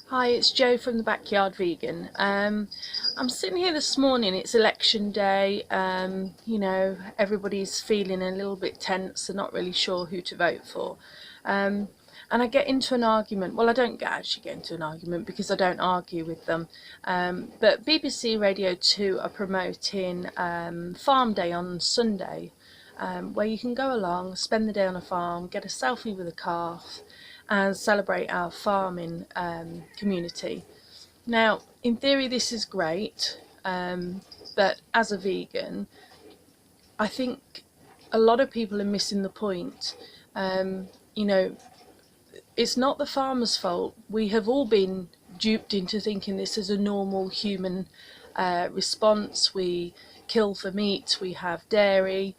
Hi, it's Jo from the Backyard Vegan. I'm sitting here this morning, it's election day. Everybody's feeling a little bit tense, they're not really sure who to vote for. Um, and I get into an argument. Well, I don't actually get into an argument because I don't argue with them. But BBC Radio 2 are promoting Farm Day on Sunday, where you can go along, spend the day on a farm, get a selfie with a calf, and celebrate our farming community. Now, in theory, this is great, but as a vegan, I think a lot of people are missing the point. Um, you know, it's not the farmer's fault. We have all been duped into thinking this is a normal human response. We kill for meat, we have dairy,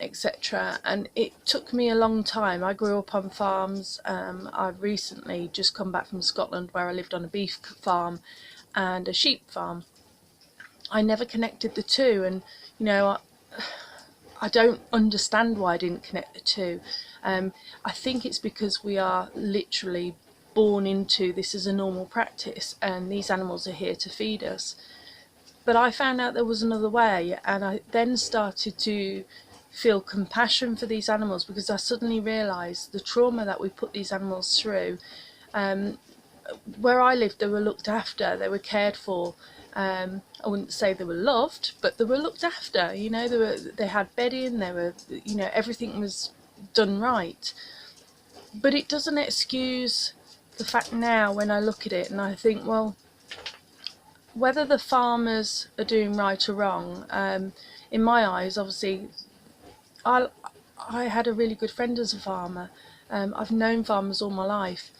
etc. And it took me a long time. I grew up on farms. I've recently just come back from Scotland, where I lived on a beef farm and a sheep farm. I never connected the two, and you know, I don't understand why I didn't connect the two. I think it's because we are literally born into this as a normal practice, and these animals are here to feed us. But I found out there was another way, and I then started to feel compassion for these animals, because I suddenly realised the trauma that we put these animals through. Where I lived, they were looked after, they were cared for. I wouldn't say they were loved, but they were looked after. They had bedding, everything was done right. But it doesn't excuse the fact now when I look at it and I think, well, whether the farmers are doing right or wrong, in my eyes, obviously, I had a really good friend as a farmer. I've known farmers all my life.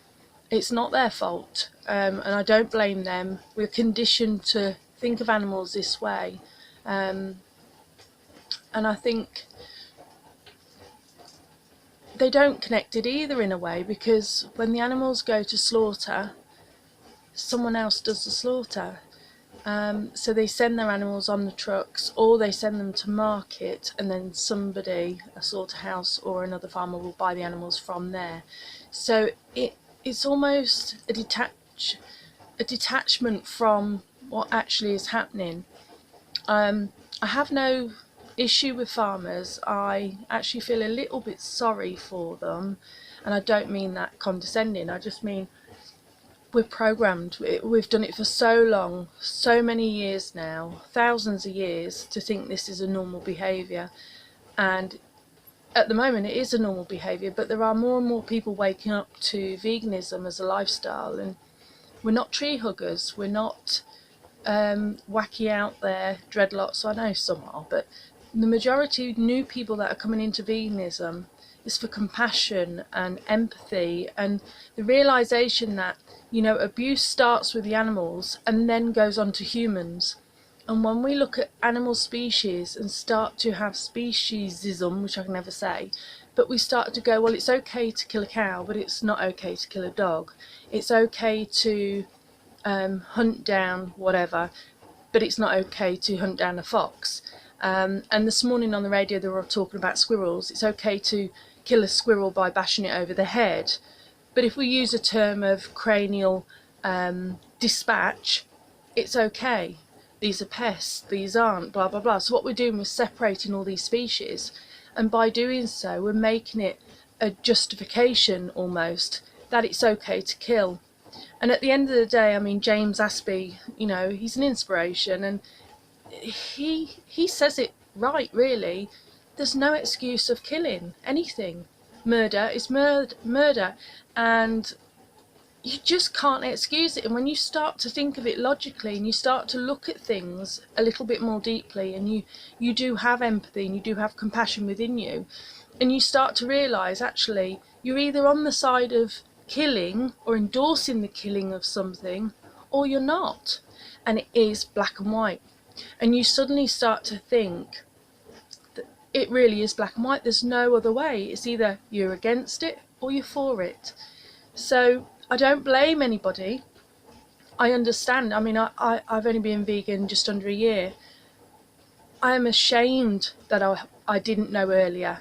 It's not their fault, and I don't blame them. We're conditioned to think of animals this way, and I think they don't connect it either in a way, because when the animals go to slaughter, someone else does the slaughter. So they send their animals on the trucks, or they send them to market, and then somebody, a slaughterhouse or another farmer, will buy the animals from there. So it's almost a detachment from what actually is happening. I have no issue with farmers. I actually feel a little bit sorry for them, and I don't mean that condescending. I just mean we're programmed. We've done it for so long, so many years now, thousands of years, to think this is a normal behaviour. And at the moment it is a normal behaviour, but there are more and more people waking up to veganism as a lifestyle, and we're not tree huggers, we're not wacky out there dreadlocks. I know some are, but the majority of new people that are coming into veganism is for compassion and empathy, and the realisation that abuse starts with the animals and then goes on to humans. And when we look at animal species and start to have speciesism, which I can never say, but we start to go, well, it's okay to kill a cow, but it's not okay to kill a dog. It's okay to hunt down whatever, but it's not okay to hunt down a fox. And this morning on the radio they were talking about squirrels. It's okay to kill a squirrel by bashing it over the head. But if we use a term of cranial dispatch, it's okay. These are pests, these aren't, blah, blah, blah. So what we're doing, we're separating all these species. And by doing so, we're making it a justification almost that it's okay to kill. And at the end of the day, I mean, James Aspey, he's an inspiration, and he says it right, really. There's no excuse of killing anything. Murder is murder, and you just can't excuse it. And when you start to think of it logically, and you start to look at things a little bit more deeply, and you do have empathy and you do have compassion within you, and you start to realise actually you're either on the side of killing or endorsing the killing of something, or you're not, and it is black and white. And you suddenly start to think that it really is black and white. There's no other way. It's either you're against it or you're for it. So I don't blame anybody. I understand. I mean, I've only been vegan just under a year. I am ashamed that I didn't know earlier.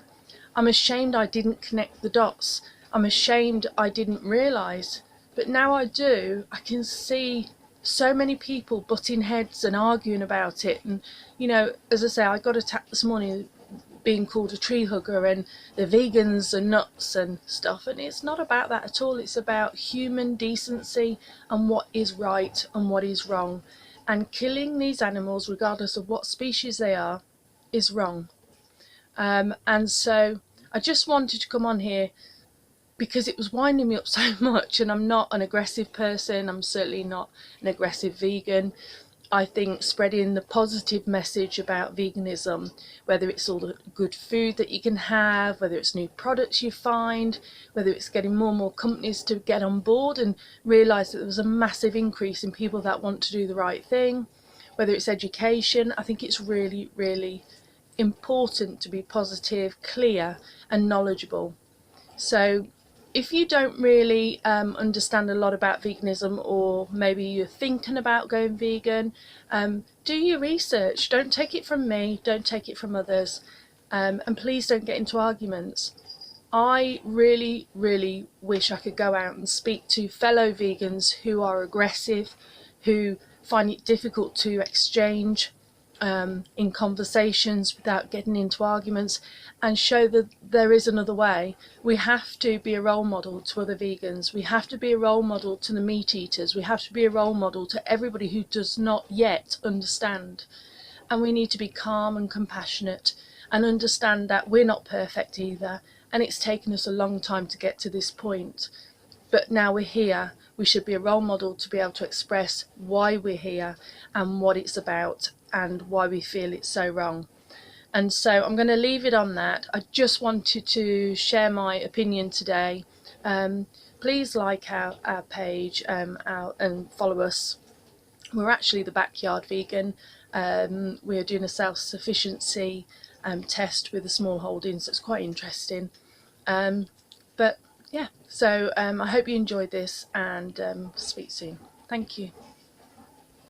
I'm ashamed I didn't connect the dots. I'm ashamed I didn't realise But now I do, I can see so many people butting heads and arguing about it. And, you know, as I say, I got attacked this morning being called a tree hugger and the vegans are nuts and stuff. And it's not about that at all. It's about human decency and what is right and what is wrong. And killing these animals, regardless of what species they are, is wrong. And so I just wanted to come on here because it was winding me up so much, and I'm not an aggressive person. I'm certainly not an aggressive vegan. I think spreading the positive message about veganism, whether it's all the good food that you can have, whether it's new products you find, whether it's getting more and more companies to get on board and realise that there was a massive increase in people that want to do the right thing, whether it's education, I think it's really, really important to be positive, clear and knowledgeable. So if you don't really understand a lot about veganism, or maybe you're thinking about going vegan, do your research. Don't take it from me, don't take it from others, and please don't get into arguments. I really, really wish I could go out and speak to fellow vegans who are aggressive, who find it difficult to exchange in conversations without getting into arguments, and show that there is another way. We have to be a role model to other vegans. We have to be a role model to the meat eaters. We have to be a role model to everybody who does not yet understand. And we need to be calm and compassionate and understand that we're not perfect either. And it's taken us a long time to get to this point. But now we're here. We should be a role model to be able to express why we're here and what it's about and why we feel it's so wrong. And so I'm going to leave it on that. I just wanted to share my opinion today. Please like our page and follow us. We're actually the Backyard Vegan. We're doing a self-sufficiency test with a small holding, so it's quite interesting. But yeah, so I hope you enjoyed this, and speak soon. Thank you.